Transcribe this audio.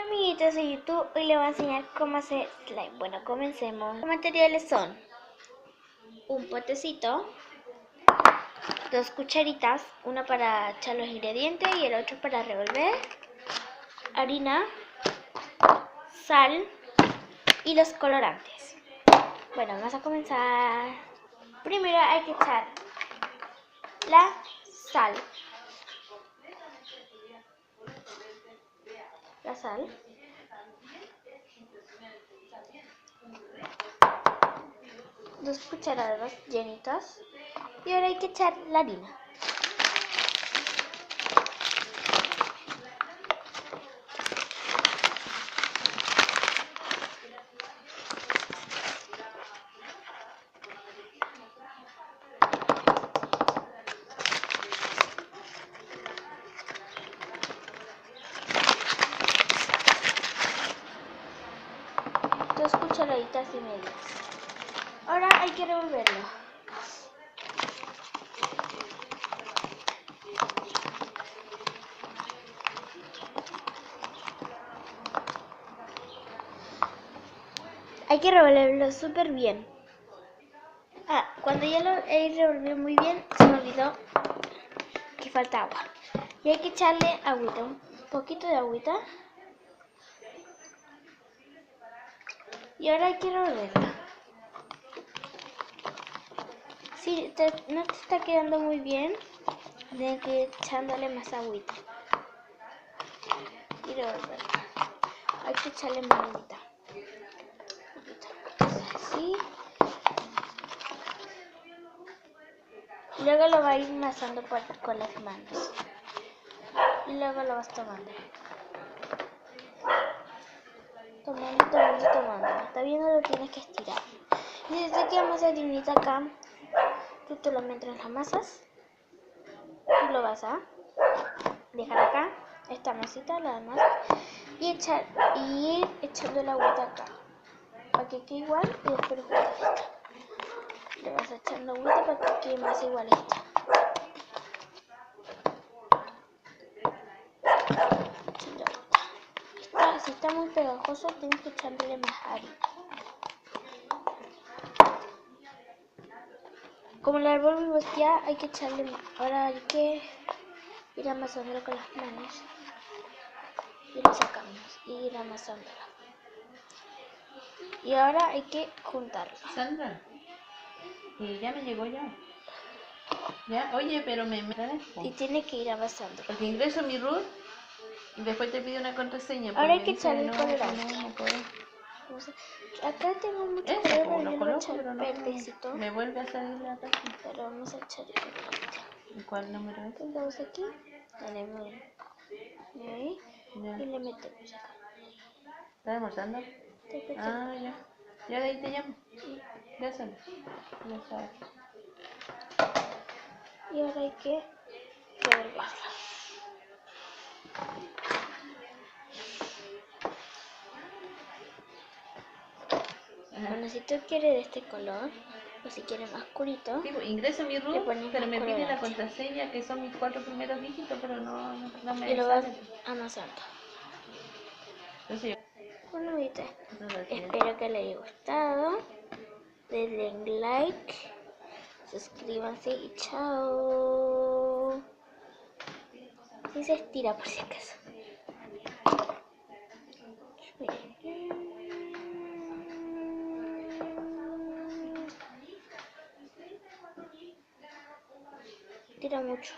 Amiguitos de YouTube, hoy les voy a enseñar cómo hacer slime. Bueno, comencemos. Los materiales son un potecito, 2 cucharitas, una para echar los ingredientes y el otro para revolver, harina, sal y los colorantes. Bueno, vamos a comenzar. Primero hay que echar la sal. La sal. Dos cucharadas llenitas. Y ahora hay que echar la harina. Dos cucharaditas y media. Ahora hay que revolverlo. Hay que revolverlo súper bien. Cuando ya lo he revolvido muy bien, se me olvidó que falta agua. Y hay que echarle agüita, un poquito de agüita. Y ahora hay que revolverlo. Si no te está quedando muy bien, tienes que ir echándole más agüita. Y revolverlo. Hay que echarle más agüita. Así. Luego lo va a ir masando con las manos. Y luego lo vas tomando. Tomando. Está viendo, lo tienes que estirar. Y desde que vamos a harinita acá, tú te lo metes en las masas. Y lo vas a dejar acá, esta masita, la demás. Y ir echando el agüita acá. Para que quede igual y después lo juntas esta. Le vas echando agüita para que quede más igual esta. Si está muy pegajoso, tienes que echarle más harina. Como la revolvimos ya, hay que echarle más. Ahora hay que ir amasándolo con las manos. Y lo sacamos. Y ir amasándola. Y ahora hay que juntarlo. Sandra, ya me llegó ya. Ya, oye, pero me Y tiene que ir amasando. Porque ingreso mi root y después te pido una contraseña. Ahora hay que echarle el colorante. No puedo. Acá tengo mucho color, pero yo le voy a echar verdecito. Me vuelve a salir la taza. Pero vamos a echar el colorante. ¿Y cuál número es? Pongamos aquí. Tenemos ahí. Ya. Y le metemos acá. ¿Estás almorzando? Ya. Ya de ahí te llamo. Ya sabes. Ya sabes. Y ahora hay que revolverlo. Bueno, si tú quieres de este color, o si quieres más oscurito, Sí, ingreso mi root, pero me pide la colorante. contraseña, que son mis 4 primeros dígitos, pero no me Y lo vas sale. amasando. Entonces yo... Bueno, viste, espero que les haya gustado. Denle like, suscríbanse y chao. Y se estira por si acaso. Tira mucho.